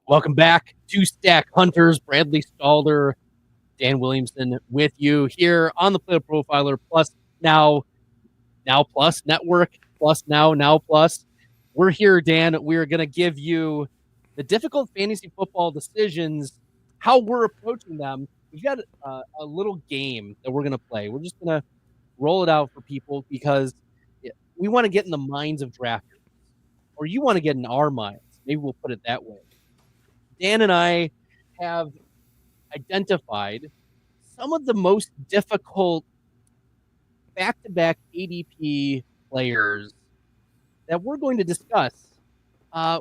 Welcome back to Stack Hunters. Bradley Stalder, Dan Williamson with you here on the Player Profiler Plus Now Plus Network, Plus Now Plus. We're here, Dan. We're going to give you the difficult fantasy football decisions, how we're approaching them. We've got a little game that we're going to play. We're just going to roll it out for people because we want to get in the minds of drafters, or you want to get in our minds. Maybe we'll put it that way. Dan and I have identified some of the most difficult back-to-back ADP players that we're going to discuss.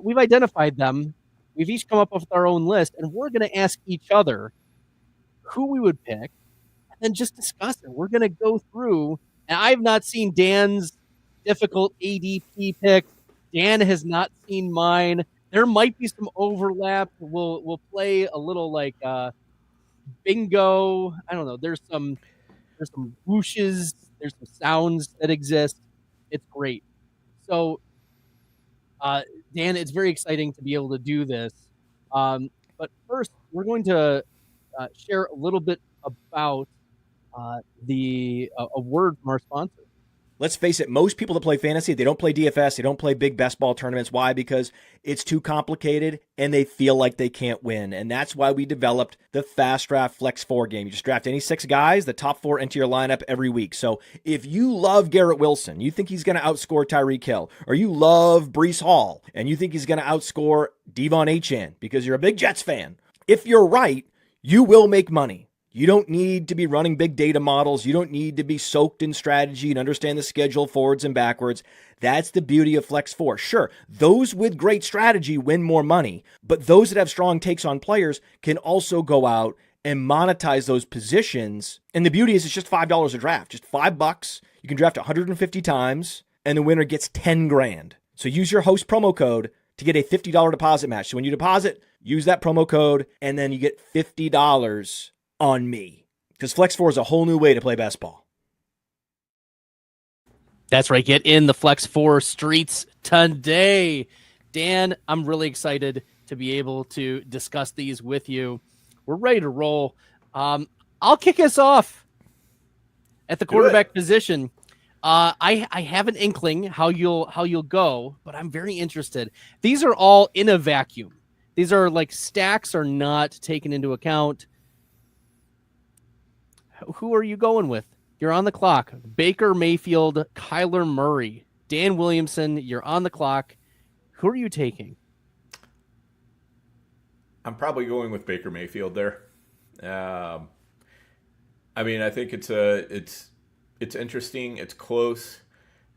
We've identified them. We've each come up with our own list, and we're going to ask each other who we would pick and then just discuss it. We're going to go through, and I've not seen Dan's difficult ADP picks. Dan has not seen mine. There might be some overlap. We'll play a little like bingo. I don't know. There's some whooshes. There's some sounds that exist. It's great. So, Dan, it's very exciting to be able to do this. But first, we're going to share a little bit about a word from our sponsor. Let's face it, most people that play fantasy, they don't play DFS, they don't play big best ball tournaments. Why? Because it's too complicated and they feel like they can't win. And that's why we developed the Fast Draft Flex 4 game. You just draft any 6 guys, the top 4 enter your lineup every week. So if you love Garrett Wilson, you think he's going to outscore Tyreek Hill, or you love Breace Hall, and you think he's going to outscore Devon Achane because you're a big Jets fan, if you're right, you will make money. You don't need to be running big data models. You don't need to be soaked in strategy and understand the schedule forwards and backwards. That's the beauty of Flex 4. Sure, those with great strategy win more money, but those that have strong takes on players can also go out and monetize those positions. And the beauty is it's just $5 a draft, just $5. You can draft 150 times and the winner gets 10 grand. So use your host promo code to get a $50 deposit match. So when you deposit, use that promo code and then you get $50 on me, because Flex 4 is a whole new way to play best ball. That's right. Get in the Flex 4 streets today. Dan, I'm really excited to be able to discuss these with you. We're ready to roll. I'll kick us off at the quarterback position. I have an inkling how you'll go, but I'm very interested. These are all in a vacuum. These are like stacks are not taken into account. Who are you going with? You're on the clock. Baker Mayfield, Kyler Murray, Dan Williamson, you're on the clock. Who are you taking? I'm probably going with Baker Mayfield there. I mean, I think it's interesting. It's close.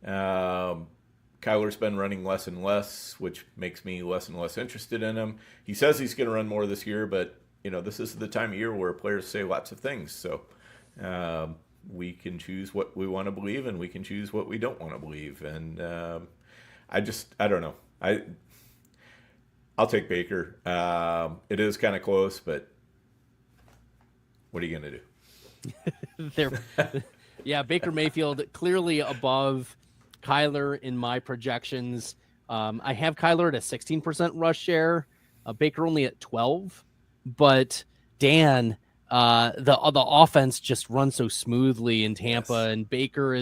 Kyler's been running less and less, which makes me less and less interested in him. He says he's going to run more this year, but this is the time of year where players say lots of things. So we can choose what we want to believe and we can choose what we don't want to believe. And I don't know. I'll take Baker. It is kind of close, but what are you going to do? Yeah, Baker Mayfield clearly above Kyler in my projections. I have Kyler at a 16% rush share, Baker only at 12, but Dan, the offense just runs so smoothly in Tampa, yes. And Baker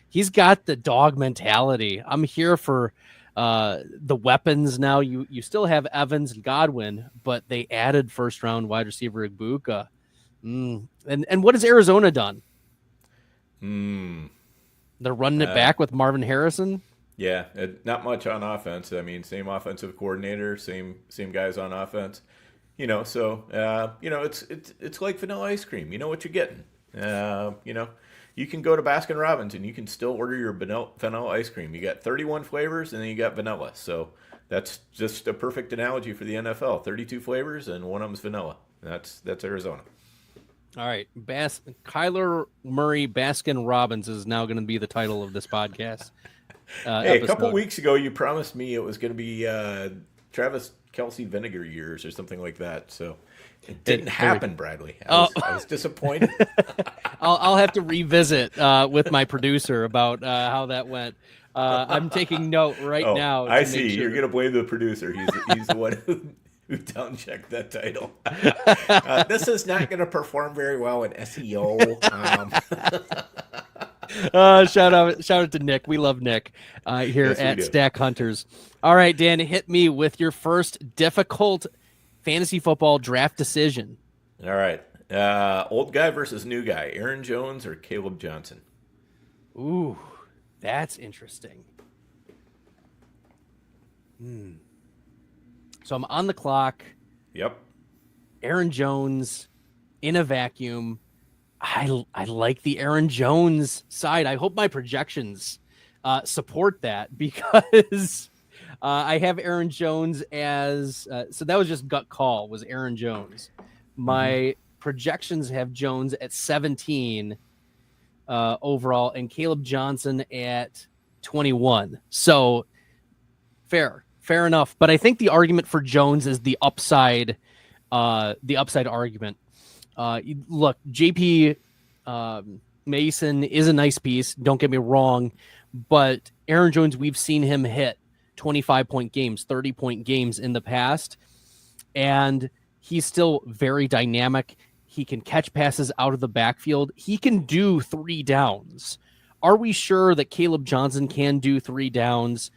he's got the dog mentality. I'm here for the weapons now. You still have Evans and Godwin, but they added first round wide receiver Ibuka. And what has Arizona done? They're running it back with Marvin Harrison. Yeah, not much on offense. I mean, same offensive coordinator, same guys on offense. So it's like vanilla ice cream. You know what you're getting. You can go to Baskin Robbins and you can still order your vanilla ice cream. You got 31 flavors and then you got vanilla. So that's just a perfect analogy for the NFL. 32 flavors and one of them's vanilla. That's Arizona. All right, Kyler Murray Baskin Robbins is now going to be the title of this podcast. Hey, a couple weeks ago, you promised me it was going to be Travis Kelce vinegar years or something like that. So it didn't happen, Bradley. I was disappointed. I'll have to revisit with my producer about how that went. I'm taking note right now. I see. Sure. You're going to blame the producer. He's the one who Who downchecked that title? This is not going to perform very well in SEO. Shout out to Nick. We love Nick here Yes, we at do. Stack Hunters. All right, Dan, hit me with your first difficult fantasy football draft decision. All right. Old guy versus new guy. Aaron Jones or Kaleb Johnson? Ooh, that's interesting. So I'm on the clock. Yep. Aaron Jones in a vacuum. I like the Aaron Jones side. I hope my projections support that because I have Aaron Jones as so that was just gut call was Aaron Jones. My projections have Jones at 17 overall and Kaleb Johnson at 21. So fair enough. But I think the argument for Jones is the upside argument. Look, JP Mason is a nice piece. Don't get me wrong, but Aaron Jones, we've seen him hit 25-point games, 30-point games in the past, and he's still very dynamic. He can catch passes out of the backfield. He can do 3 downs. Are we sure that Kaleb Johnson can do 3 downs?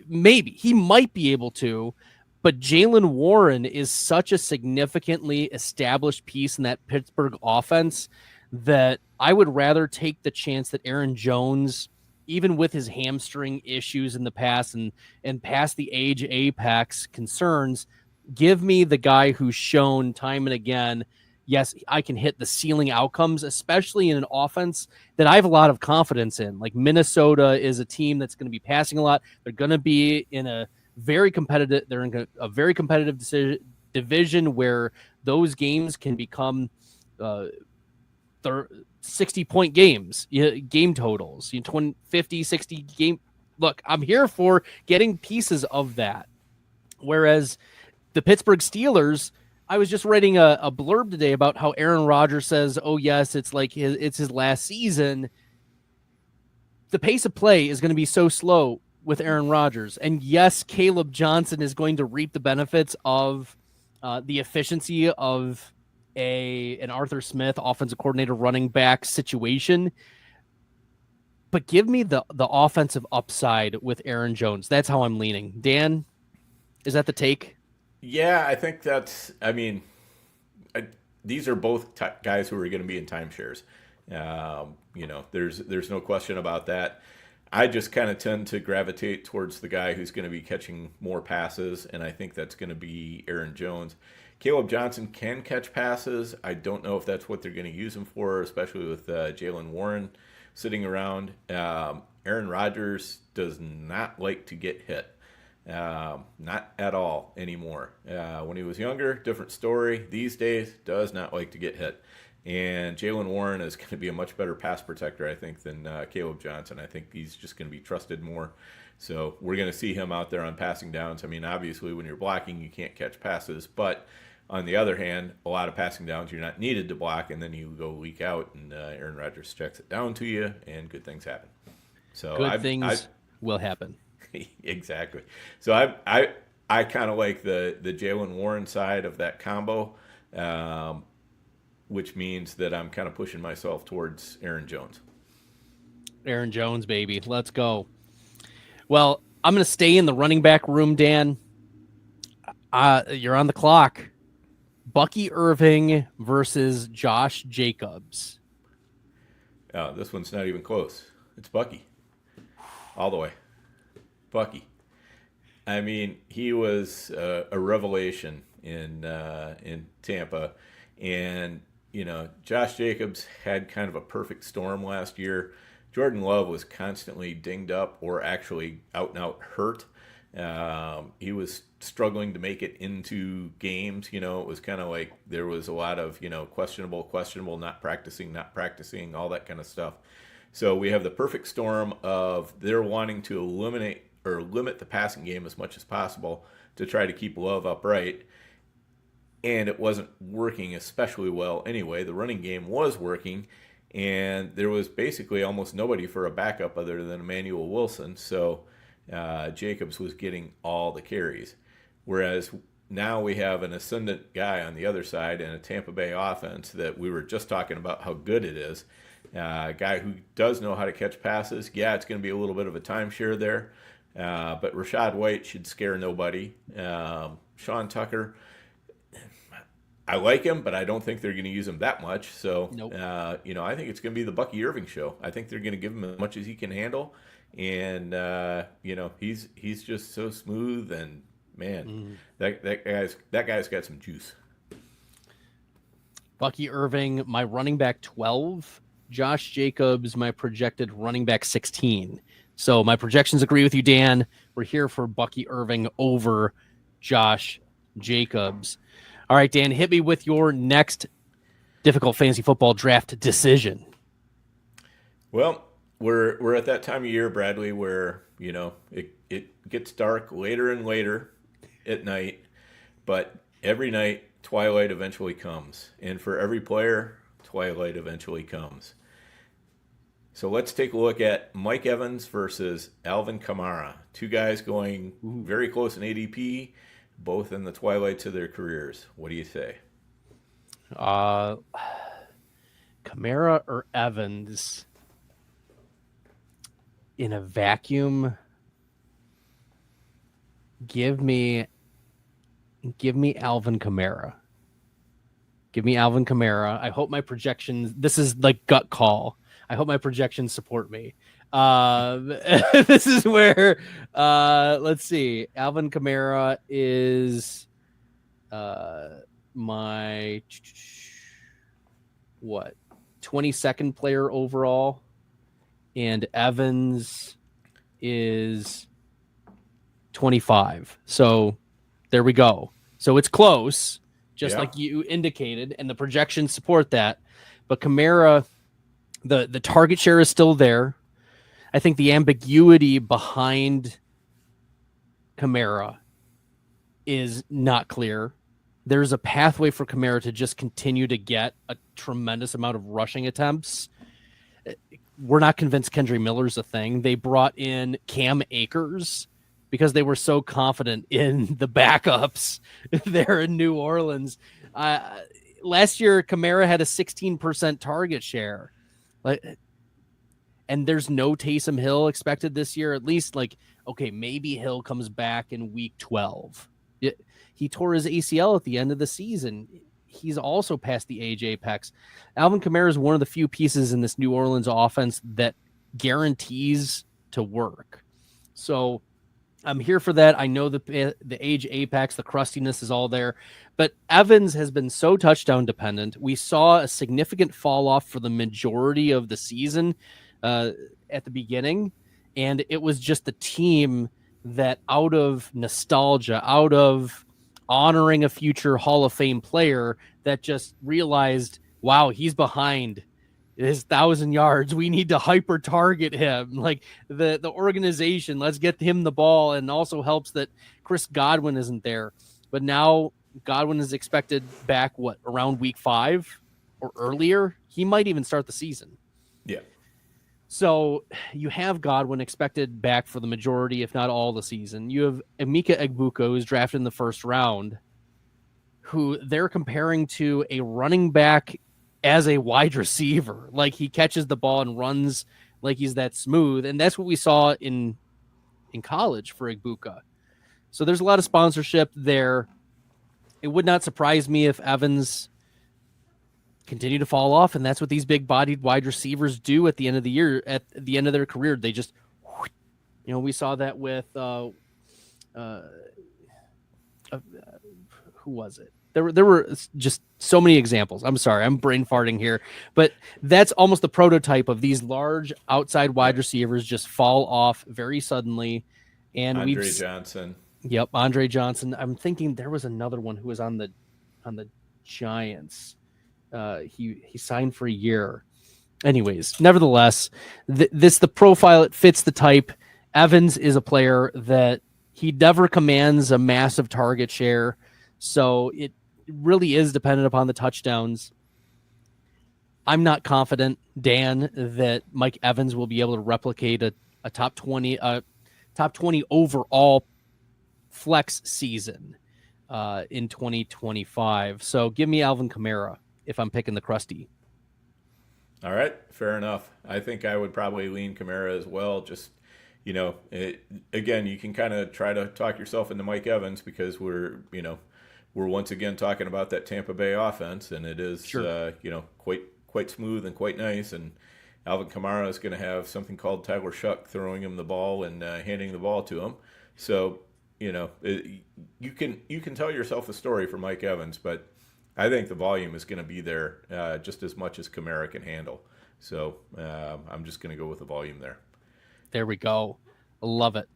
Maybe. He might be able to, but Jaylen Warren is such a significantly established piece in that Pittsburgh offense that I would rather take the chance that Aaron Jones, even with his hamstring issues in the past and past the age apex concerns, give me the guy who's shown time and again, yes, I can hit the ceiling outcomes, especially in an offense that I have a lot of confidence in. Like Minnesota is a team that's going to be passing a lot. They're going to be in a very competitive. They're in a very competitive division where those games can become 60-point games, game totals, 20, 50, 60 game. Look, I'm here for getting pieces of that. Whereas the Pittsburgh Steelers, I was just writing a blurb today about how Aaron Rodgers says, oh, yes, it's like it's his last season. The pace of play is going to be so slow with Aaron Rodgers. And yes, Kaleb Johnson is going to reap the benefits of the efficiency of an Arthur Smith offensive coordinator running back situation. But give me the offensive upside with Aaron Jones. That's how I'm leaning. Dan, is that the take? Yeah, I think that's. I mean, these are both guys who are going to be in timeshares. There's no question about that. I just kind of tend to gravitate towards the guy who's going to be catching more passes, and I think that's going to be Aaron Jones. Kaleb Johnson can catch passes. I don't know if that's what they're going to use him for, especially with Jaylen Warren sitting around. Aaron Rodgers does not like to get hit. Not at all anymore. When he was younger, different story. These days, does not like to get hit. And Jaylen Warren is going to be a much better pass protector, I think, than Kaleb Johnson. I think he's just going to be trusted more. So we're going to see him out there on passing downs. I mean, obviously, when you're blocking, you can't catch passes. But on the other hand, a lot of passing downs you're not needed to block, and then you go leak out, and Aaron Rodgers checks it down to you, and good things happen. So good things will happen. Exactly. So I kind of like the Jaylen Warren side of that combo, which means that I'm kind of pushing myself towards Aaron Jones. Aaron Jones, baby. Let's go. Well, I'm going to stay in the running back room, Dan. You're on the clock. Bucky Irving versus Josh Jacobs. This one's not even close. It's Bucky. All the way. Bucky. I mean, he was a revelation in Tampa, and Josh Jacobs had kind of a perfect storm last year. Jordan Love was constantly dinged up or actually out and out hurt. He was struggling to make it into games. It was kind of like there was a lot of questionable, not practicing, all that kind of stuff. So we have the perfect storm of they're wanting to eliminate or limit the passing game as much as possible to try to keep Love upright. And it wasn't working especially well anyway. The running game was working, and there was basically almost nobody for a backup other than Emmanuel Wilson. So Jacobs was getting all the carries. Whereas now we have an ascendant guy on the other side and a Tampa Bay offense that we were just talking about how good it is. A guy who does know how to catch passes. Yeah, it's going to be a little bit of a timeshare there, but Rachaad White should scare nobody. Sean Tucker, I like him, but I don't think they're going to use him that much. So, Nope. I think it's going to be the Bucky Irving show. I think they're going to give him as much as he can handle, and he's just so smooth, and man, that guy's got some juice. Bucky Irving, my running back 12. Josh Jacobs, my projected running back 16. So my projections agree with you, Dan. We're here for Bucky Irving over Josh Jacobs. All right, Dan, hit me with your next difficult fantasy football draft decision. Well, we're at that time of year, Bradley, where it gets dark later and later at night, but every night Twilight eventually comes, and for every player, Twilight eventually comes. So let's take a look at Mike Evans versus Alvin Kamara. Two guys going very close in ADP, both in the twilights of their careers. What do you say? Kamara or Evans in a vacuum? Give me Alvin Kamara. Give me Alvin Kamara. I hope my projections, this is like gut call. I hope my projections support me. This is where, let's see. Alvin Kamara is my 22nd player overall, and Evans is 25. So there we go. So it's close, just like you indicated, and the projections support that. But Kamara, the target share is still there. I think the ambiguity behind Kamara is not clear. There's a pathway for Kamara to just continue to get a tremendous amount of rushing attempts. We're not convinced Kendry Miller's a thing. They brought in Cam Akers because they were so confident in the backups there in New Orleans. Last year, Kamara had a 16% target share. And there's no Taysom Hill expected this year. At least, maybe Hill comes back in week 12. He tore his ACL at the end of the season. He's also past the age apex. Alvin Kamara is one of the few pieces in this New Orleans offense that guarantees to work. So I'm here for that. I know the age apex, the crustiness is all there, but Evans has been so touchdown dependent. We saw a significant fall off for the majority of the season at the beginning, and it was just the team that, out of nostalgia, out of honoring a future Hall of Fame player, that just realized, wow, he's behind his 1,000 yards. We need to hyper target him. Like the organization, let's get him the ball. And also helps that Chris Godwin isn't there. But now Godwin is expected back, around week 5 or earlier? He might even start the season. Yeah. So you have Godwin expected back for the majority, if not all, the season. You have Emeka Egbuka, who's drafted in the first round, who they're comparing to a running back as a wide receiver. Like, he catches the ball and runs like he's that smooth. And that's what we saw in college for Egbuka. So there's a lot of sponsorship there. It would not surprise me if Evans continue to fall off, and that's what these big-bodied wide receivers do at the end of the year, at the end of their career. They just, we saw that with who was it? There were just so many examples. I'm sorry, I'm brain farting here, but that's almost the prototype of these large outside wide receivers just fall off very suddenly. And Andre Johnson. Yep, Andre Johnson. I'm thinking there was another one who was on the Giants. He signed for a year. Anyways, nevertheless, the profile, it fits the type. Evans is a player that he never commands a massive target share, so it really is dependent upon the touchdowns. I'm not confident, Dan, that Mike Evans will be able to replicate a top 20 overall flex season. in 2025. So give me Alvin Kamara if I'm picking the crusty. All right, fair enough. I think I would probably lean Kamara as well. Just, again, you can kind of try to talk yourself into Mike Evans because we're once again talking about that Tampa Bay offense, and it is, Sure. Quite smooth and quite nice. And Alvin Kamara is going to have something called Tyler Shuck throwing him the ball and handing the ball to him. So, you can tell yourself the story for Mike Evans, but I think the volume is going to be there just as much as Kamara can handle. So I'm just going to go with the volume there. There we go. Love it.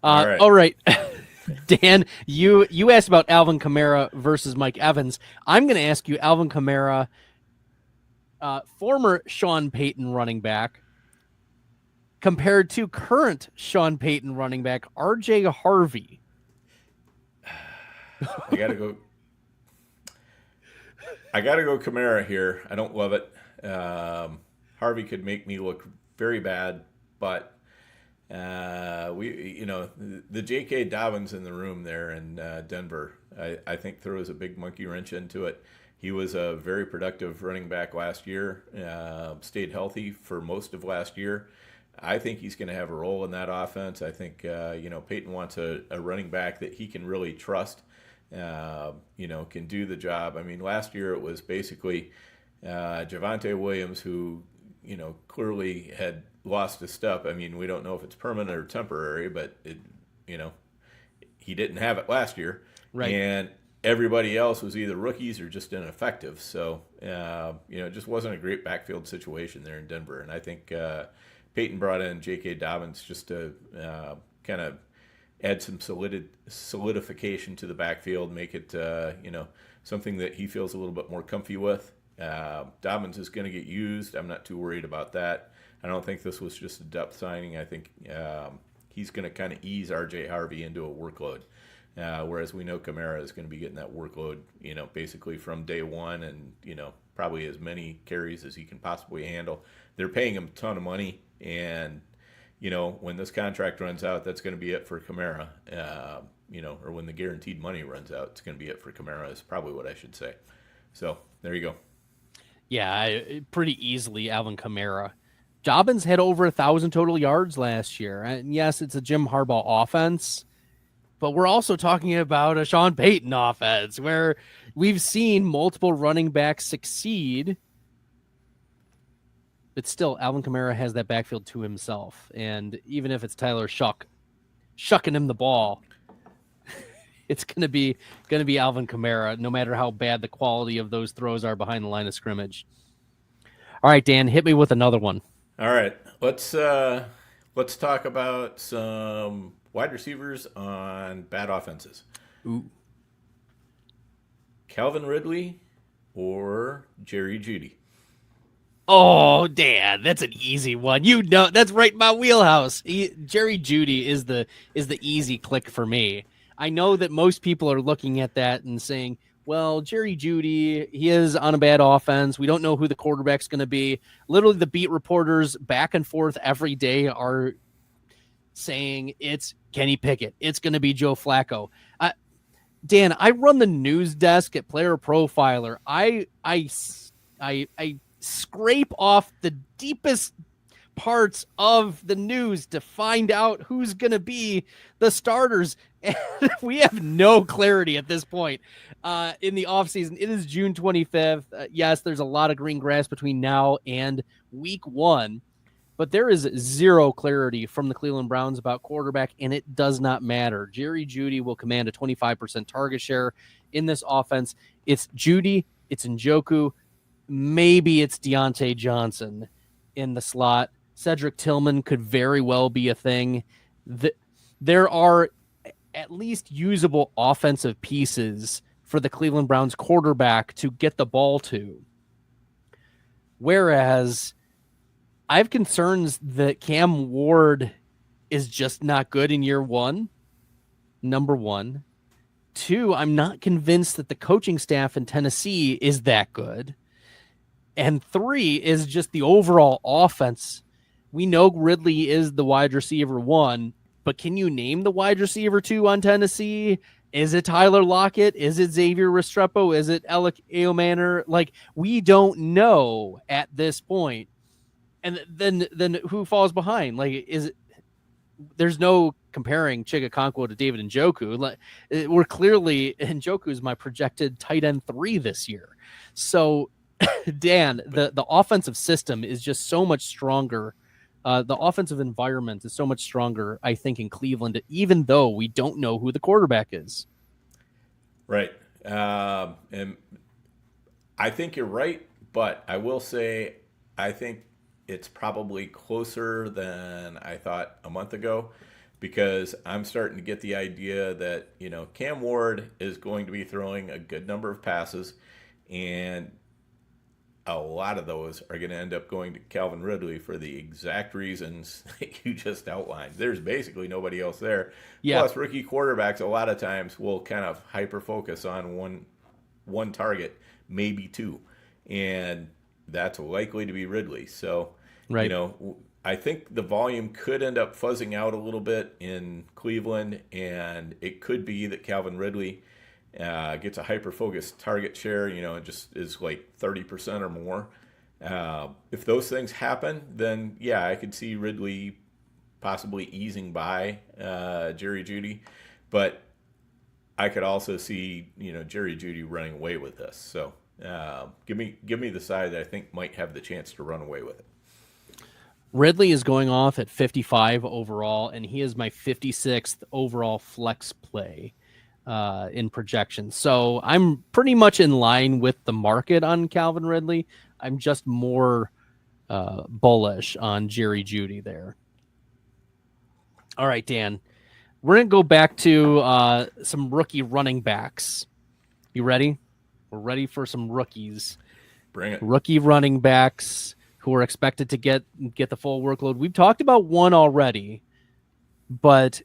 All right. Dan, you asked about Alvin Kamara versus Mike Evans. I'm going to ask you Alvin Kamara, former Sean Payton running back, compared to current Sean Payton running back, RJ Harvey. I got to go Kamara here. I don't love it. Harvey could make me look very bad, but the J.K. Dobbins in the room there in Denver, I think throws a big monkey wrench into it. He was a very productive running back last year, stayed healthy for most of last year. I think he's going to have a role in that offense. I think, Peyton wants a running back that he can really trust, can do the job. I mean, last year it was basically Javonte Williams who, clearly had lost a step. I mean, we don't know if it's permanent or temporary, but he didn't have it last year. Right. And everybody else was either rookies or just ineffective. So, it just wasn't a great backfield situation there in Denver. And I think Peyton brought in J.K. Dobbins just to kind of add some solidification to the backfield, make it, something that he feels a little bit more comfy with. Dobbins is going to get used. I'm not too worried about that. I don't think this was just a depth signing. I think he's going to kind of ease R.J. Harvey into a workload, whereas we know Kamara is going to be getting that workload, basically from day one and, probably as many carries as he can possibly handle. They're paying him a ton of money, and, when this contract runs out, that's going to be it for Kamara, or when the guaranteed money runs out, it's going to be it for Kamara is probably what I should say. So there you go. Yeah, pretty easily Alvin Kamara. Dobbins had over 1,000 total yards last year. And yes, it's a Jim Harbaugh offense, but we're also talking about a Sean Payton offense where we've seen multiple running backs succeed. But still, Alvin Kamara has that backfield to himself. And even if it's Tyler shucking him the ball, it's going to be Alvin Kamara, no matter how bad the quality of those throws are behind the line of scrimmage. All right, Dan, hit me with another one. All right, let's talk about some wide receivers on bad offenses. Ooh. Calvin Ridley or Jerry Jeudy? Oh, Dan, that's an easy one. That's right in my wheelhouse. Jerry Jeudy is the easy click for me. I know that most people are looking at that and saying, well, Jerry Jeudy, he is on a bad offense. We don't know who the quarterback's going to be. Literally, the beat reporters back and forth every day are saying it's Kenny Pickett. It's going to be Joe Flacco. Dan, I run the news desk at Player Profiler. I scrape off the deepest parts of the news to find out who's going to be the starters. And we have no clarity at this point in the offseason. It is June 25th. Yes, there's a lot of green grass between now and week 1, but there is zero clarity from the Cleveland Browns about quarterback, and it does not matter. Jerry Jeudy will command a 25% target share in this offense. It's Jeudy, it's Njoku, maybe it's Deontay Johnson in the slot. Cedric Tillman could very well be a thing. There are at least usable offensive pieces for the Cleveland Browns quarterback to get the ball to. Whereas I have concerns that Cam Ward is just not good in year 1, number 1. 2, I'm not convinced that the coaching staff in Tennessee is that good. And 3 is just the overall offense. We know Ridley is the wide receiver 1, but can you name the wide receiver 2 on Tennessee? Is it Tyler Lockett? Is it Xavier Restrepo? Is it Alec Eomanor? Like, we don't know at this point. And then who falls behind? Like, there's no comparing Chigakonkwo to David Njoku. Like, we're clearly, Njoku is my projected tight end 3 this year. So, Dan, the offensive system is just so much stronger. The offensive environment is so much stronger, I think, in Cleveland, even though we don't know who the quarterback is. Right. And I think you're right, but I will say I think it's probably closer than I thought a month ago, because I'm starting to get the idea that, Cam Ward is going to be throwing a good number of passes, and a lot of those are going to end up going to Calvin Ridley for the exact reasons that you just outlined. There's basically nobody else there. Yeah. Plus, rookie quarterbacks a lot of times will kind of hyper-focus on one target, maybe 2, and that's likely to be Ridley. So, right. I think the volume could end up fuzzing out a little bit in Cleveland, and it could be that Calvin Ridley gets a hyper-focused target share, it just is like 30% or more. If those things happen, then, yeah, I could see Ridley possibly easing by Jerry Jeudy. But I could also see, Jerry Jeudy running away with this. So give me the side that I think might have the chance to run away with it. Ridley is going off at 55 overall, and he is my 56th overall flex play in projections. So I'm pretty much in line with the market on Calvin Ridley. I'm just more bullish on Jerry Jeudy there. All right, Dan, we're going to go back to some rookie running backs. You ready? We're ready for some rookies. Bring it. Rookie running backs who are expected to get the full workload. We've talked about one already, but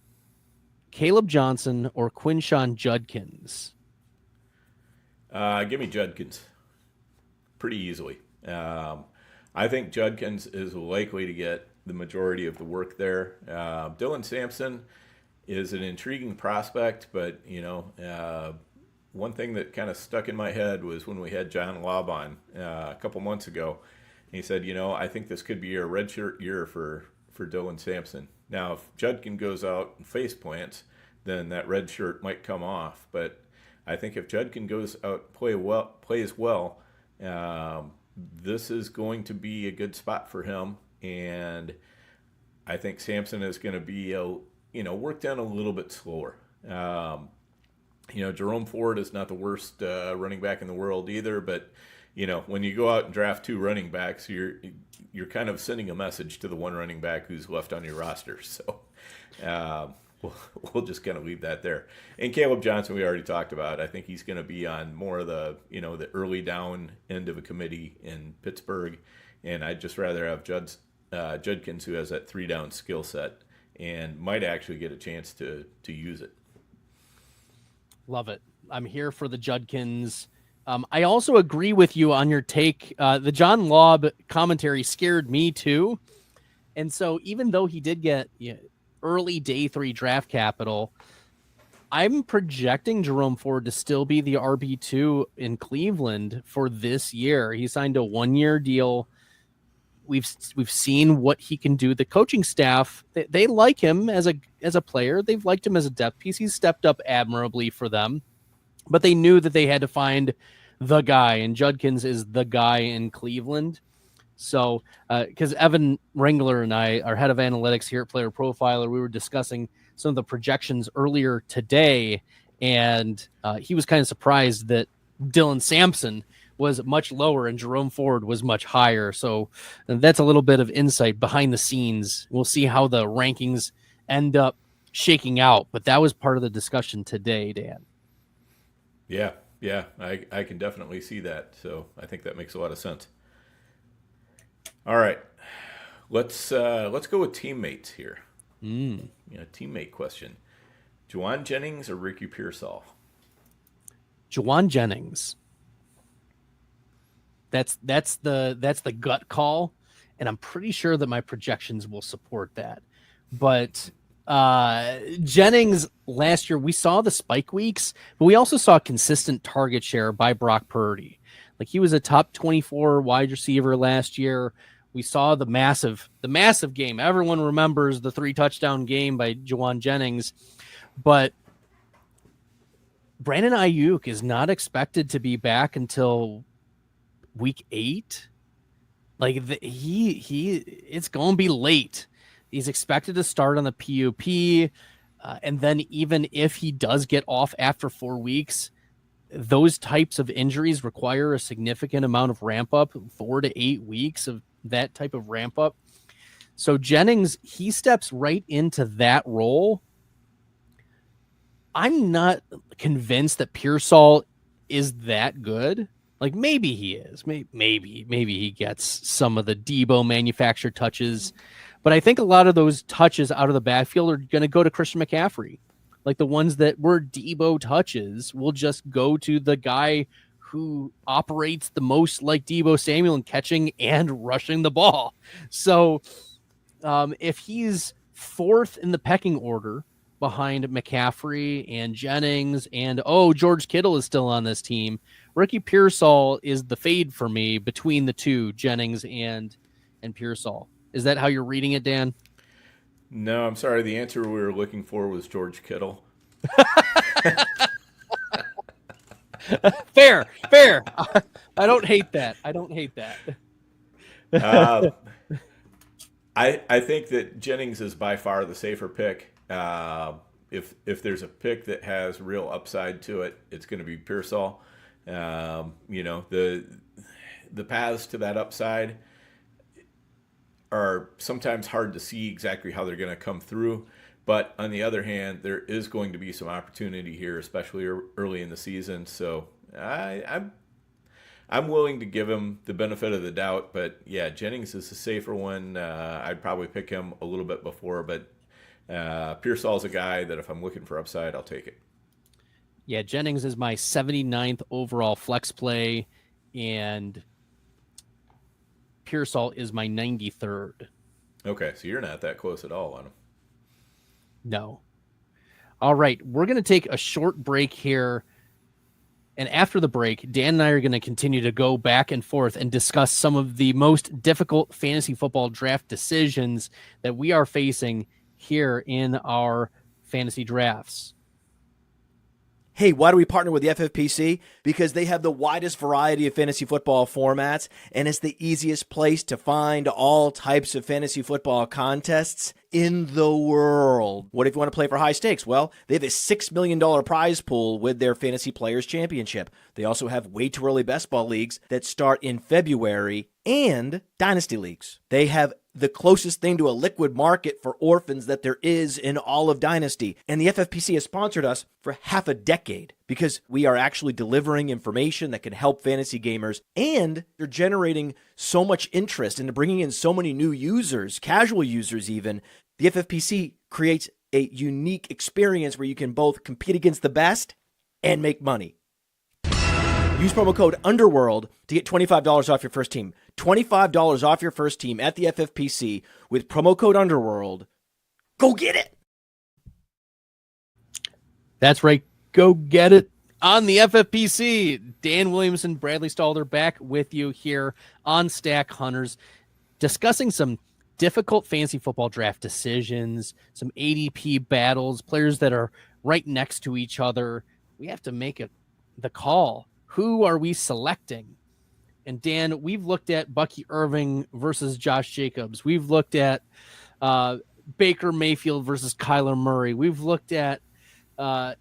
Kaleb Johnson or Quinshon Judkins? Give me Judkins pretty easily. I think Judkins is likely to get the majority of the work there. Dylan Sampson is an intriguing prospect, but, one thing that kind of stuck in my head was when we had John Lobb on a couple months ago. He said, I think this could be a redshirt year for Dylan Sampson. Now, if Judkins goes out and face plants, then that red shirt might come off. But I think if Judkins goes out plays well, this is going to be a good spot for him. And I think Sampson is going to be worked down a little bit slower. Jerome Ford is not the worst running back in the world either, but when you go out and draft 2 running backs, you're kind of sending a message to the one running back who's left on your roster. So we'll just kind of leave that there. And Kaleb Johnson, we already talked about. I think he's going to be on more of the the early down end of a committee in Pittsburgh, and I'd just rather have Judkins, who has that 3-down skill set and might actually get a chance to use it. Love it. I'm here for the Judkins. I also agree with you on your take. The John Lobb commentary scared me too. And so even though he did get early day 3 draft capital, I'm projecting Jerome Ford to still be the RB2 in Cleveland for this year. He signed a 1-year deal. We've seen what he can do. The coaching staff, they like him as a player. They've liked him as a depth piece. He's stepped up admirably for them. But they knew that they had to find the guy, and Judkins is the guy in Cleveland. So, because Evan Ringler and I, our head of analytics here at Player Profiler, we were discussing some of the projections earlier today, and he was kind of surprised that Dylan Sampson was much lower and Jerome Ford was much higher. So that's a little bit of insight behind the scenes. We'll see how the rankings end up shaking out, but that was part of the discussion today, Dan. Yeah, I can definitely see that. So I think that makes a lot of sense. All right, let's go with teammates here. Teammate question: Jauan Jennings or Ricky Pearsall? Jauan Jennings. That's the gut call, and I'm pretty sure that my projections will support that. But Jennings last year, we saw the spike weeks, but we also saw consistent target share by Brock Purdy. Like he was a top 24 wide receiver last year. We saw the massive game. Everyone remembers the 3 touchdown game by Jauan Jennings, but Brandon Ayuk is not expected to be back until week 8. Like it's going to be late. He's expected to start on the PUP. And then even if he does get off after 4 weeks, those types of injuries require a significant amount of ramp up, 4 to 8 weeks of that type of ramp up. So Jennings, he steps right into that role. I'm not convinced that Pearsall is that good. Like maybe he is, maybe he gets some of the Debo manufactured touches, but I think a lot of those touches out of the backfield are going to go to Christian McCaffrey. Like the ones that were Debo touches will just go to the guy who operates the most like Debo Samuel in catching and rushing the ball. So if he's 4th in the pecking order behind McCaffrey and Jennings and George Kittle is still on this team, Ricky Pearsall is the fade for me between the two, Jennings and Pearsall. Is that how you're reading it, Dan? No, I'm sorry. The answer we were looking for was George Kittle. Fair. I don't hate that. I think that Jennings is by far the safer pick. If there's a pick that has real upside to it, it's going to be Pearsall. The paths to that upside are sometimes hard to see exactly how they're going to come through. But on the other hand, there is going to be some opportunity here, especially early in the season. So I'm willing to give him the benefit of the doubt. But yeah, Jennings is a safer one. I'd probably pick him a little bit before, but Pearsall's a guy that if I'm looking for upside, I'll take it. Yeah, Jennings is my 79th overall flex play, and Pearsall is my 93rd. Okay, so you're not that close at all on him. No. All right, we're going to take a short break here, and after the break, Dan and I are going to continue to go back and forth and discuss some of the most difficult fantasy football draft decisions that we are facing here in our fantasy drafts. Hey, why do we partner with the FFPC? Because they have the widest variety of fantasy football formats, and it's the easiest place to find all types of fantasy football contests in the world. What if you want to play for high stakes? Well, they have a $6 million prize pool with their Fantasy Players Championship. They also have way too early best ball leagues that start in February and Dynasty leagues. They have the closest thing to a liquid market for orphans that there is in all of Dynasty. And the FFPC has sponsored us for half a decade because we are actually delivering information that can help fantasy gamers, and they're generating so much interest and bringing in so many new users, casual users even. The FFPC creates a unique experience where you can both compete against the best and make money. Use promo code UNDERWORLD to get $25 off your first team. $25 off your first team at the FFPC with promo code UNDERWORLD. Go get it! That's right. Go get it on the FFPC. Dan Williamson, Bradley Stalder back with you here on Stack Hunters, discussing some difficult fantasy football draft decisions, some ADP battles, players that are right next to each other. We have to make the call. Who are we selecting? And Dan, we've looked at Bucky Irving versus Josh Jacobs. We've looked at Baker Mayfield versus Kyler Murray. We've looked at Alvin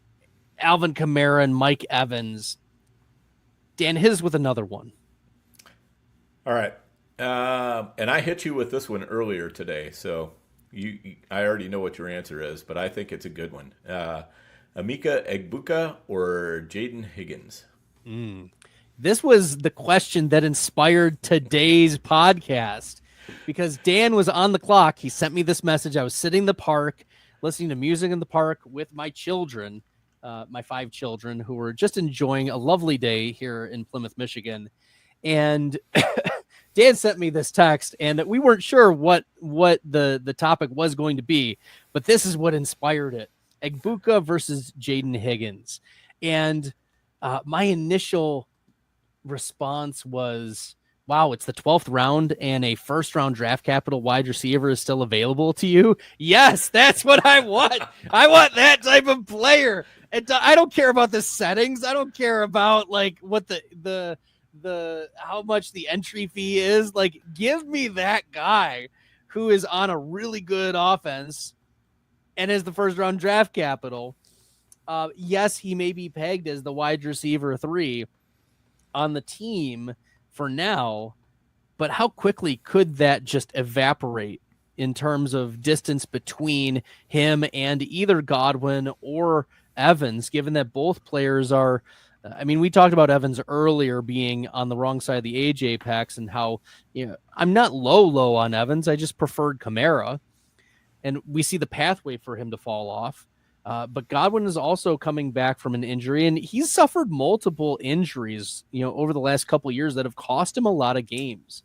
Kamara and Mike Evans. Dan, hit us with another one. All right. And I hit you with this one earlier today, so I already know what your answer is, but I think it's a good one. Emeka Egbuka or Jaden Higgins? This was the question that inspired today's podcast because Dan was on the clock. He sent me this message. I was sitting in the park, listening to music in the park with my children, my 5 children who were just enjoying a lovely day here in Plymouth, Michigan. And Dan sent me this text, and we weren't sure what the topic was going to be, but this is what inspired it. Egbuka versus Jaden Higgins. And my initial response was, wow, it's the 12th round and a first-round draft capital wide receiver is still available to you? Yes, that's what I want. I want that type of player. And I don't care about the settings. I don't care about like what the how much the entry fee is. Like, give me that guy who is on a really good offense and is the first-round draft capital. Yes, he may be pegged as the wide receiver 3 on the team for now, but how quickly could that just evaporate in terms of distance between him and either Godwin or Evans, given that both players are, I mean, we talked about Evans earlier being on the wrong side of the age apex and how, I'm not low on Evans. I just preferred Kamara, and we see the pathway for him to fall off. But Godwin is also coming back from an injury, and he's suffered multiple injuries, over the last couple of years that have cost him a lot of games.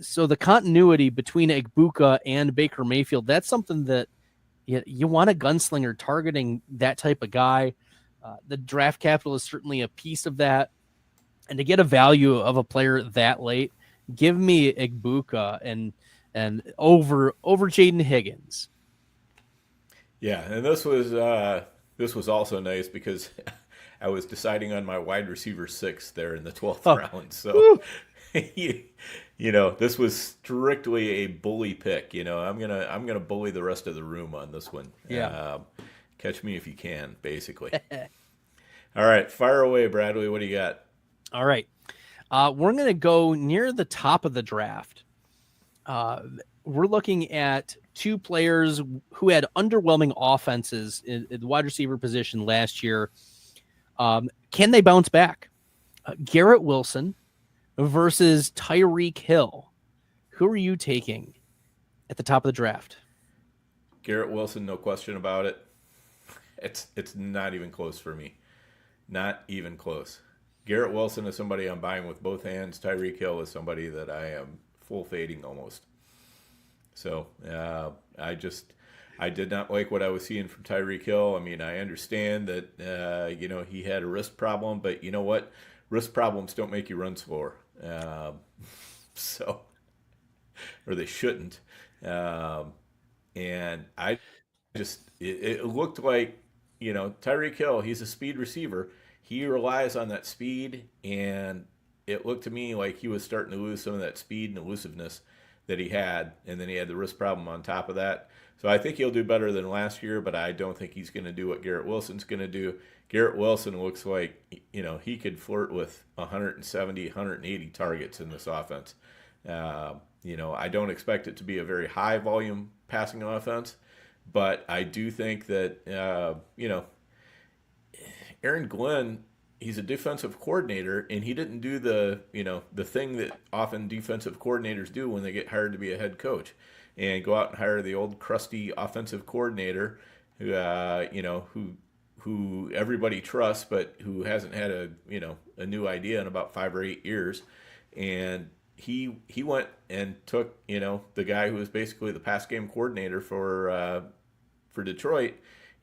So the continuity between Egbuka and Baker Mayfield, that's something that you want a gunslinger targeting that type of guy. The draft capital is certainly a piece of that. And to get a value of a player that late, give me Egbuka and over Jaden Higgins. Yeah, and this was also nice because I was deciding on my wide receiver 6 there in the 12th round. So this was strictly a bully pick. I'm gonna bully the rest of the room on this one. Yeah, catch me if you can, basically. All right, fire away, Bradley. What do you got? All right, we're gonna go near the top of the draft. We're looking at 2 players who had underwhelming offenses in the wide receiver position last year. Can they bounce back? Garrett Wilson versus Tyreek Hill. Who are you taking at the top of the draft? Garrett Wilson, no question about it. It's not even close for me. Not even close. Garrett Wilson is somebody I'm buying with both hands. Tyreek Hill is somebody that I am full fading almost. So I did not like what I was seeing from Tyreek Hill. I mean, I understand that, he had a wrist problem, but you know what? Wrist problems don't make you run slower. Or they shouldn't. And I just, it looked like, Tyreek Hill, he's a speed receiver. He relies on that speed, and it looked to me like he was starting to lose some of that speed and elusiveness that he had, and then he had the wrist problem on top of that. So I think he'll do better than last year, but I don't think he's going to do what Garrett Wilson's going to do. Garrett Wilson looks like, he could flirt with 170, 180 targets in this offense. I don't expect it to be a very high volume passing offense, but I do think that, Aaron Glenn, he's a defensive coordinator, and he didn't do the thing that often defensive coordinators do when they get hired to be a head coach, and go out and hire the old crusty offensive coordinator who everybody trusts, but who hasn't had a new idea in about 5 or 8 years. And he went and took the guy who was basically the pass game coordinator for Detroit,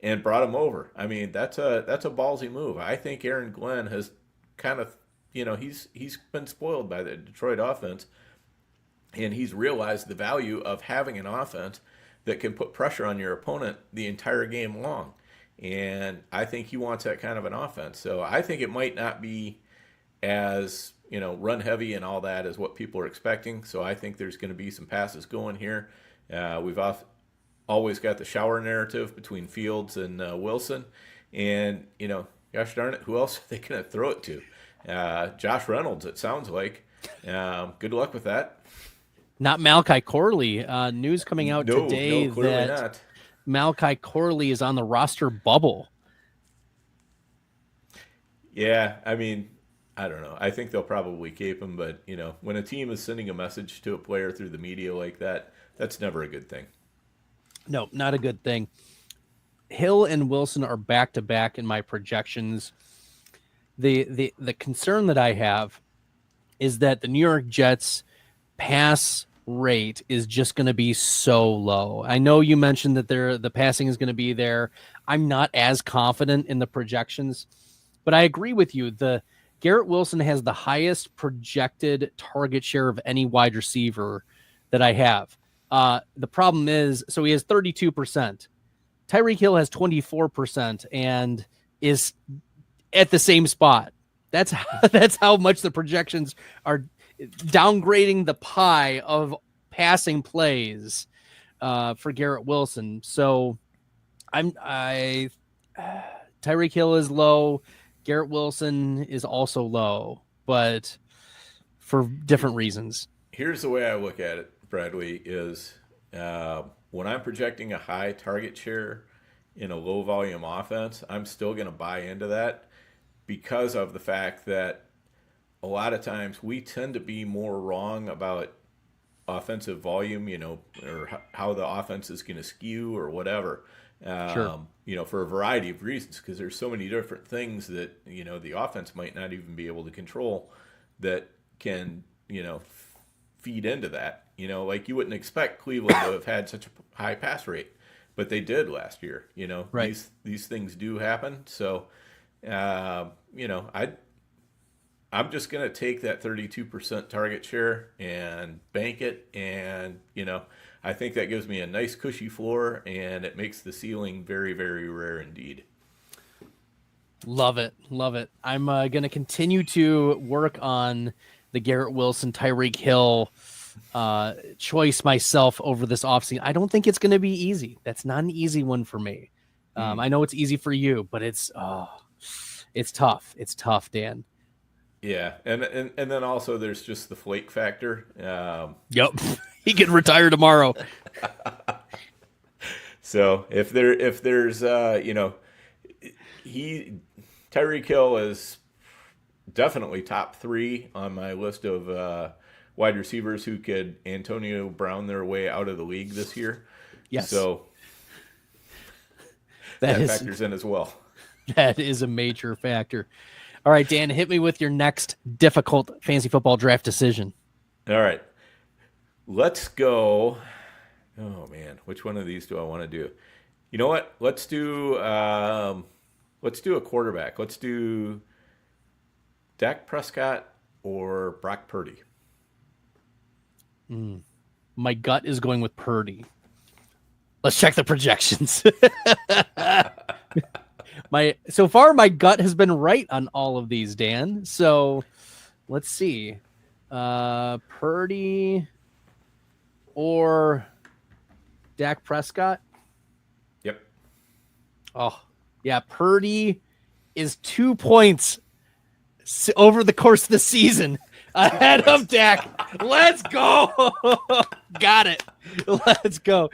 and brought him over. I mean, that's a ballsy move. I think Aaron Glenn has kind of, he's been spoiled by the Detroit offense, and he's realized the value of having an offense that can put pressure on your opponent the entire game long. And I think he wants that kind of an offense. So I think it might not be as, run heavy and all that as what people are expecting. So I think there's going to be some passes going here. We've always got the shower narrative between Fields and Wilson. And, gosh darn it, who else are they going to throw it to? Josh Reynolds, it sounds like. Good luck with that. Not Malachi Corley. News coming out today that not. Malachi Corley is on the roster bubble. Yeah, I mean, I don't know. I think they'll probably keep him, but, when a team is sending a message to a player through the media like that, that's never a good thing. No, not a good thing. Hill and Wilson are back-to-back in my projections. The concern that I have is that the New York Jets pass rate is just going to be so low. I know you mentioned that the passing is going to be there. I'm not as confident in the projections, but I agree with you. The Garrett Wilson has the highest projected target share of any wide receiver that I have. The problem is, so he has 32%. Tyreek Hill has 24% and is at the same spot. That's how much the projections are downgrading the pie of passing plays for Garrett Wilson. So Tyreek Hill is low. Garrett Wilson is also low, but for different reasons. Here's the way I look at it, Bradley, is when I'm projecting a high target share in a low volume offense, I'm still going to buy into that because of the fact that a lot of times we tend to be more wrong about offensive volume, or how the offense is going to skew or whatever, Sure. For a variety of reasons, because there's so many different things that, the offense might not even be able to control that can, feed into that. Like you wouldn't expect Cleveland to have had such a high pass rate, but they did last year. Right. These things do happen. So, I'm just going to take that 32% target share and bank it. And, I think that gives me a nice cushy floor, and it makes the ceiling very, very rare indeed. Love it. Love it. I'm going to continue to work on the Garrett Wilson, Tyreek Hill choice myself over this offseason. I don't think it's going to be easy. That's not an easy one for me. I know it's easy for you, but it's tough. It's tough, Dan. Yeah, and then also there's just the flake factor. Yep, he could retire tomorrow. So if there's Tyreek Hill is definitely top 3 on my list of wide receivers who could Antonio Brown their way out of the league this year. Yes, so that factors in as well. That is a major factor. All right, Dan, hit me with your next difficult fantasy football draft decision. All right. Let's go. Oh, man. Which one of these do I want to do? You know what? Let's do a quarterback. Let's do Dak Prescott or Brock Purdy. My gut is going with Purdy. Let's check the projections. So far, my gut has been right on all of these, Dan. So let's see. Purdy or Dak Prescott? Yep. Oh, yeah. Purdy is 2 points over the course of the season ahead of Dak. Let's go. Got it. Let's go.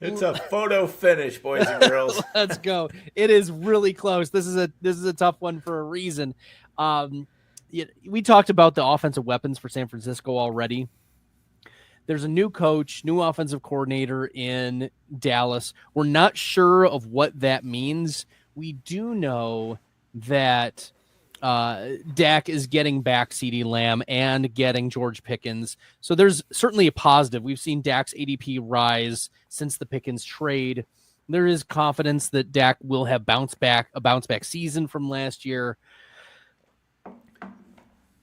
It's a photo finish, boys and girls. Let's go. It is really close. This is a tough one for a reason. We talked about the offensive weapons for San Francisco already. There's a new coach, new offensive coordinator in Dallas. We're not sure of what that means. We do know that Dak is getting back CeeDee Lamb and getting George Pickens. So there's certainly a positive. We've seen Dak's ADP rise since the Pickens trade. There is confidence that Dak will have a bounce back season from last year.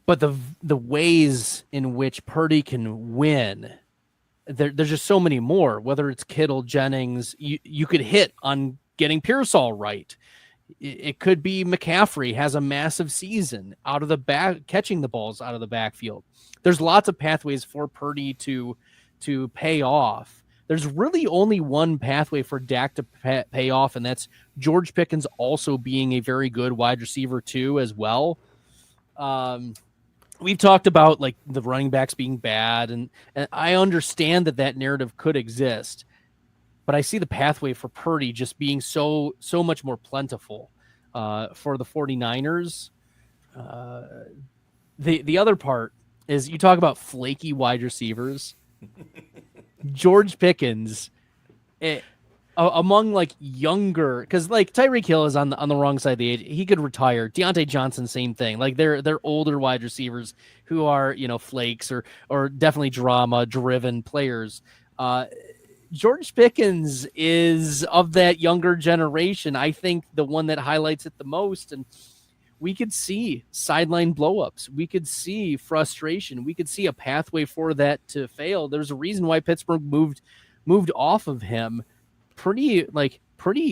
But the ways in which Purdy can win, there's just so many more. Whether it's Kittle, Jennings, you could hit on getting Pearsall right. It could be McCaffrey has a massive season out of the back, catching the balls out of the backfield. There's lots of pathways for Purdy to pay off. There's really only one pathway for Dak to pay off, and that's George Pickens also being a very good wide receiver too, as well. We've talked about like the running backs being bad, and I understand that narrative could exist. But I see the pathway for Purdy just being so much more plentiful for the 49ers. The other part is you talk about flaky wide receivers. George Pickens, among like younger, because like Tyreek Hill is on the wrong side of the age. He could retire. Deontay Johnson, same thing. Like they're older wide receivers who are, you know, flakes or definitely drama driven players. George Pickens is of that younger generation. I think the one that highlights it the most. And we could see sideline blowups. We could see frustration. We could see a pathway for that to fail. There's a reason why Pittsburgh moved off of him pretty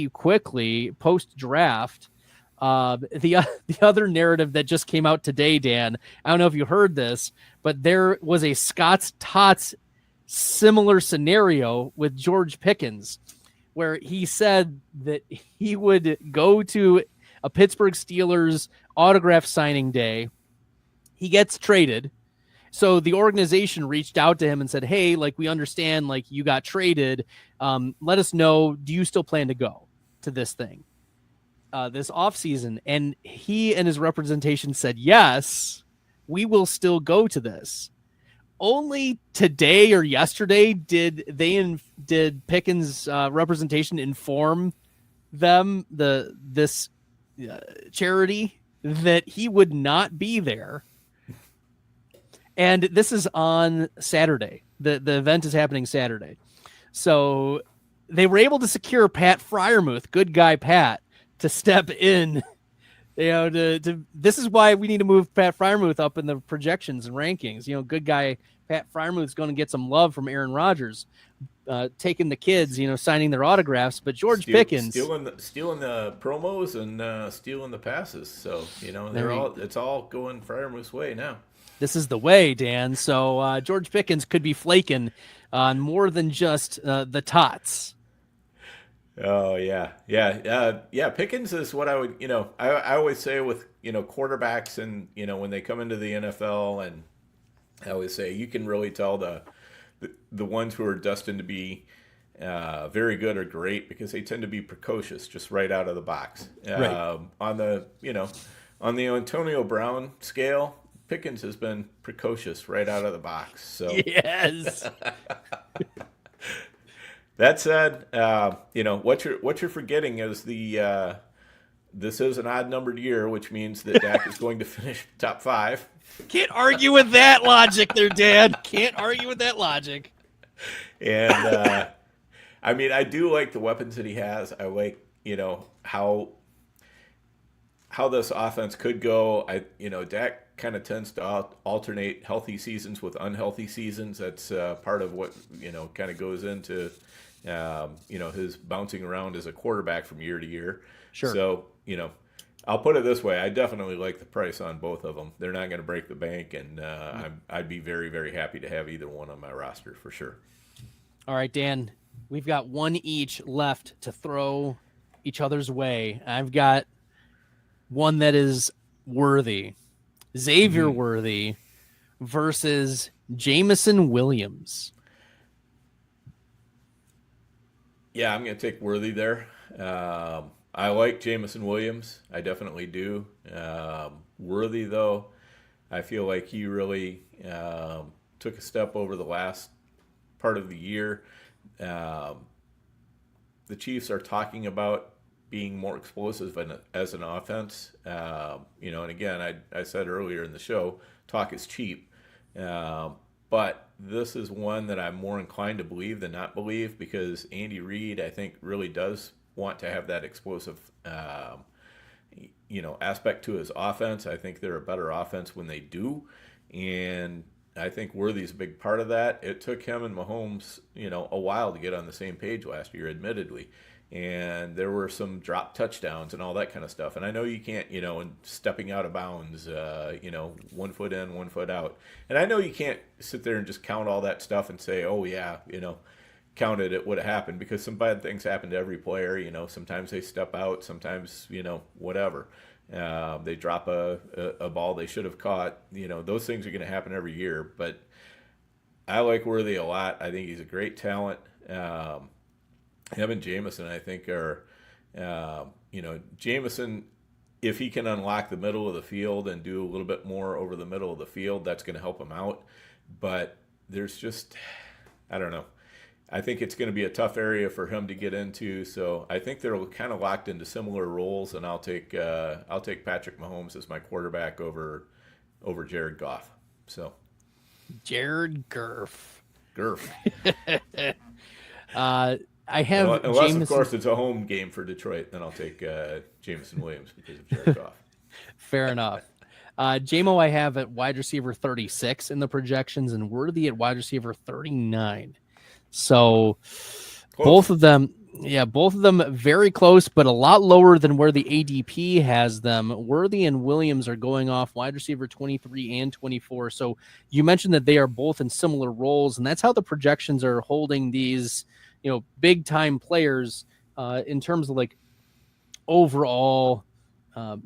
quickly post draft. The other narrative that just came out today, Dan, I don't know if you heard this, but there was a Scott's Tots similar scenario with George Pickens, where he said that he would go to a Pittsburgh Steelers autograph signing day. He gets traded. So the organization reached out to him and said, hey, like, we understand, like, you got traded. Let us know, do you still plan to go to this thing, this offseason? And he and his representation said, yes, we will still go to this. Only today or yesterday did Pickens' representation inform them, this charity, that he would not be there. And this is on Saturday. The event is happening Saturday. So they were able to secure Pat Freiermuth, good guy Pat, to step in. You know, this is why we need to move Pat Freiermuth up in the projections and rankings. You know, good guy Pat Freiermuth is going to get some love from Aaron Rodgers, taking the kids, you know, signing their autographs. But Pickens stealing the promos and stealing the passes. So, you know, it's all going Freiermuth's way now. This is the way, Dan. So George Pickens could be flaking on more than just the tots. Oh, yeah. Pickens is what I would, you know, I always say with, you know, quarterbacks and, you know, when they come into the NFL, and I always say you can really tell the ones who are destined to be very good or great because they tend to be precocious just right out of the box. Right. On the Antonio Brown scale, Pickens has been precocious right out of the box. So yes. That said, you know, what you're forgetting is this is an odd numbered year, which means that Dak is going to finish top 5. Can't argue with that logic there, Dad. Can't argue with that logic. And I mean, I do like the weapons that he has. I like, you know, how this offense could go. Dak kind of tends to alternate healthy seasons with unhealthy seasons. That's part of what, you know, kind of goes into you know, his bouncing around as a quarterback from year to year. Sure. So, you know, I'll put it this way. I definitely like the price on both of them. They're not going to break the bank, and I'd be very, very happy to have either one on my roster for sure. All right, Dan, we've got one each left to throw each other's way. I've got one that is worthy. Xavier Worthy versus Jameson Williams. Yeah, I'm going to take Worthy there. I like Jameson Williams. I definitely do. Worthy, though, I feel like he really took a step over the last part of the year. The Chiefs are talking about being more explosive as an offense. You know, and again, I said earlier in the show, talk is cheap. But this is one that I'm more inclined to believe than not believe, because Andy Reid, I think, really does want to have that explosive, you know, aspect to his offense. I think they're a better offense when they do, and I think Worthy's a big part of that. It took him and Mahomes, you know, a while to get on the same page last year, admittedly. And there were some drop touchdowns and all that kind of stuff. And I know you can't, you know, and stepping out of bounds, you know, 1 foot in, 1 foot out. And I know you can't sit there and just count all that stuff and say, oh, yeah, you know, counted it would have happened, because some bad things happen to every player. You know, sometimes they step out, sometimes, you know, whatever. They drop a ball they should have caught. You know, those things are going to happen every year. But I like Worthy a lot. I think he's a great talent. Him and Jameson, I think, are, you know, Jameson, if he can unlock the middle of the field and do a little bit more over the middle of the field, that's going to help him out. But there's just, I don't know. I think it's going to be a tough area for him to get into. So I think they're kind of locked into similar roles, and I'll take Patrick Mahomes as my quarterback over Jared Goff. So Jared Gurf. I have unless of course it's a home game for Detroit, then I'll take Jameson Williams because of Jared Goff. Fair enough. JMO I have at wide receiver 36 in the projections, and Worthy at wide receiver 39. So Close. both of them very close, but a lot lower than where the ADP has them. Worthy and Williams are going off wide receiver 23 and 24. So you mentioned that they are both in similar roles, and that's how the projections are holding these, big time players in terms of like overall,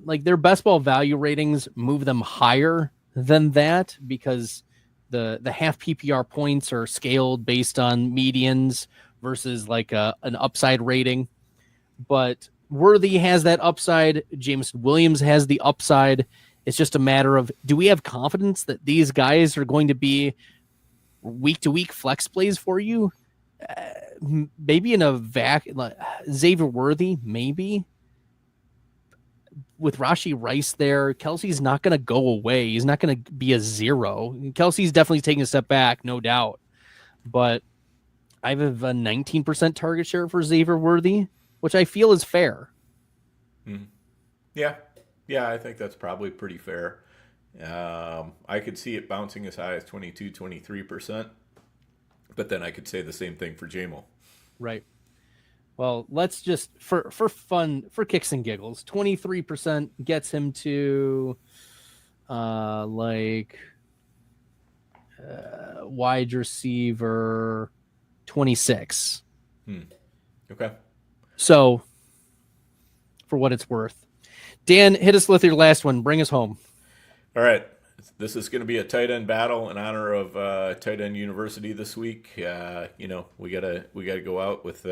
like their best ball value ratings move them higher than that because the half PPR points are scaled based on medians versus like an upside rating. But Worthy has that upside. Jameson Williams has the upside. It's just a matter of, do we have confidence that these guys are going to be week-to-week flex plays for you? Maybe in a Xavier Worthy, maybe. With Rashee Rice there, Kelsey's not going to go away. He's not going to be a zero. Kelsey's definitely taking a step back, no doubt. But I have a 19% target share for Xavier Worthy, which I feel is fair. Yeah, I think that's probably pretty fair. I could see it bouncing as high as 22, 23%. But then I could say the same thing for JMO. Right. Well, let's just, for fun, for kicks and giggles, 23% gets him to wide receiver 26. Okay. So, for what it's worth. Dan, hit us with your last one. Bring us home. All right. This is going to be a tight end battle in honor of Tight End University this week. We gotta go out with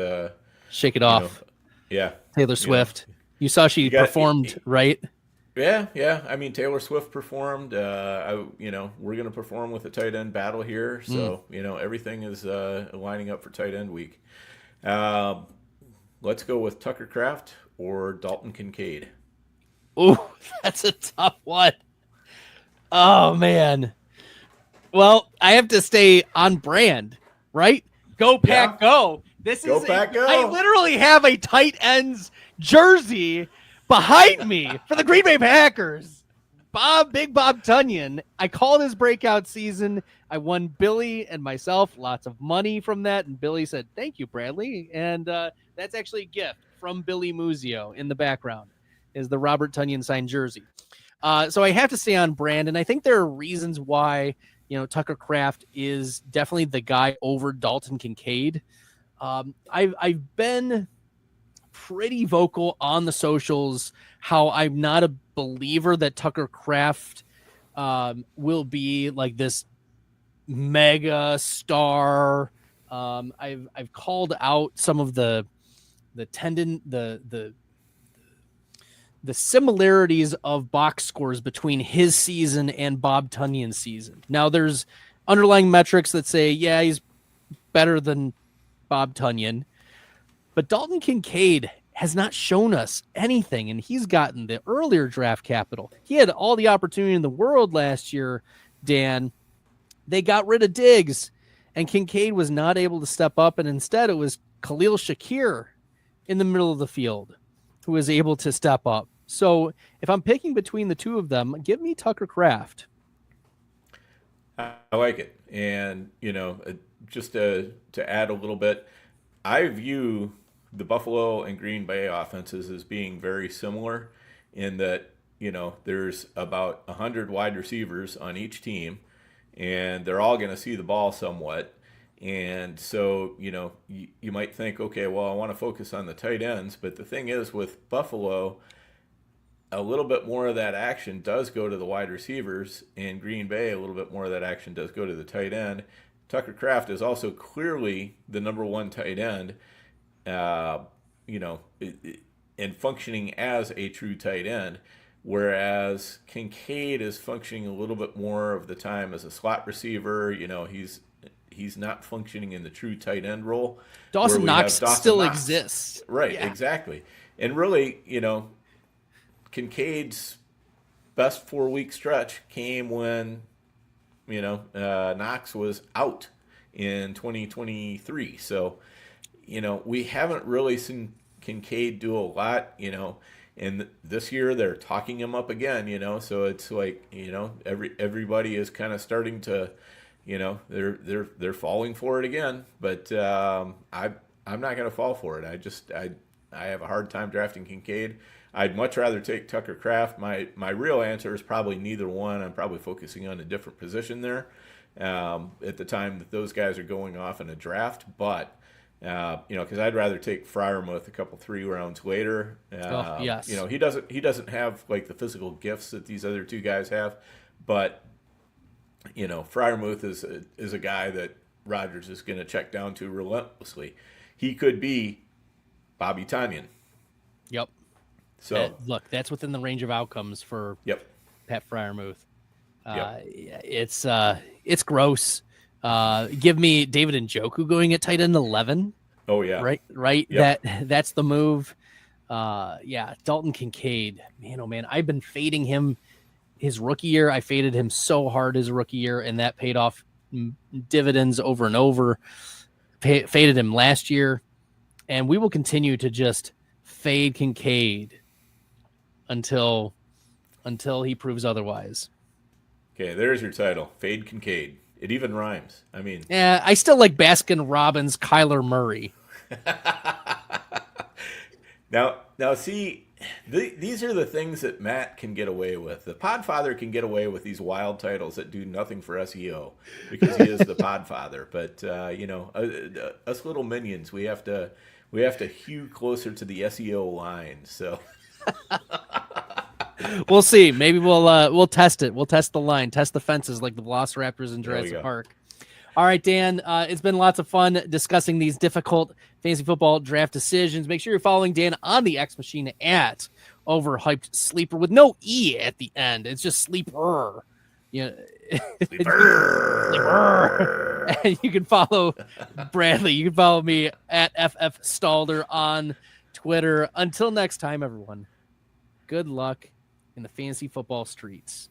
shake it off. Taylor Swift. You saw she performed, right? Yeah. I mean, Taylor Swift performed. We're going to perform with a tight end battle here. So, everything is lining up for tight end week. Let's go with Tucker Kraft or Dalton Kincaid. Ooh, that's a tough one. Oh, man. Well, I have to stay on brand, right? Go Pack, go. Go Pack, go. I literally have a tight ends jersey behind me for the Green Bay Packers. Big Bob Tunyon. I called his breakout season. I won Billy and myself lots of money from that. And Billy said, thank you, Bradley. And that's actually a gift from Billy Muzio in the background is the Robert Tunyon signed jersey. So I have to stay on brand. And I think there are reasons why, Tucker Kraft is definitely the guy over Dalton Kincaid. I've been pretty vocal on the socials how I'm not a believer that Tucker Kraft will be like this mega star. I've called out some of the similarities of box scores between his season and Bob Tunyon's season. Now there's underlying metrics that say, yeah, he's better than Bob Tunyon, but Dalton Kincaid has not shown us anything, and he's gotten the earlier draft capital. He had all the opportunity in the world last year, Dan. They got rid of Diggs, and Kincaid was not able to step up, and instead it was Khalil Shakir in the middle of the field who was able to step up. So if I'm picking between the two of them, give me Tucker Kraft. I like it. And, just to add a little bit, I view the Buffalo and Green Bay offenses as being very similar in that, there's about 100 wide receivers on each team, and they're all going to see the ball somewhat. And so, you might think, okay, well, I want to focus on the tight ends. But the thing is, with Buffalo, a little bit more of that action does go to the wide receivers. In Green Bay, a little bit more of that action does go to the tight end. Tucker Kraft is also clearly the number one tight end, and functioning as a true tight end, whereas Kincaid is functioning a little bit more of the time as a slot receiver. He's he's not functioning in the true tight end role. Dawson Knox still exists. Right, exactly. And really, Kincaid's best 4-week stretch came when, Knox was out in 2023. So, we haven't really seen Kincaid do a lot, and this year they're talking him up again, so it's like, everybody is kind of starting to, they're falling for it again, but I'm not going to fall for it. I have a hard time drafting Kincaid. I'd much rather take Tucker Kraft. My real answer is probably neither one. I'm probably focusing on a different position there at the time that those guys are going off in a draft. But, because I'd rather take Freiermuth a couple 3 rounds later. Yes. He doesn't have like the physical gifts that these other 2 guys have. But, Freiermuth is a guy that Rodgers is going to check down to relentlessly. He could be Bobby Tonyan. Yep. So look, that's within the range of outcomes for Pat Freiermuth. It's gross. Give me David Njoku going at tight end 11. Oh yeah. Right. Yep. That's the move. Dalton Kincaid, man, oh man, I've been fading him his rookie year. I faded him so hard his rookie year, and that paid off dividends over and over. Faded him last year, and we will continue to just fade Kincaid until he proves otherwise. Okay, there's your title, Fade Kincaid. It even rhymes. I mean, yeah, I still like Baskin Robbins, Kyler Murray. Now, see, these are the things that Matt can get away with. The Podfather can get away with these wild titles that do nothing for SEO because he is the Podfather. But us little minions, we have to hew closer to the SEO line. So we'll see. Maybe we'll test it. We'll test the line, test the fences like the Velociraptors in Jurassic Park. All right, Dan, it's been lots of fun discussing these difficult fantasy football draft decisions. Make sure you're following Dan on the X Machine at Overhyped Sleeper with no E at the end. It's just Sleeper. Sleeper. And you can follow Bradley. You can follow me at FF Stalder on Twitter. Until next time, everyone, good luck in the fantasy football streets.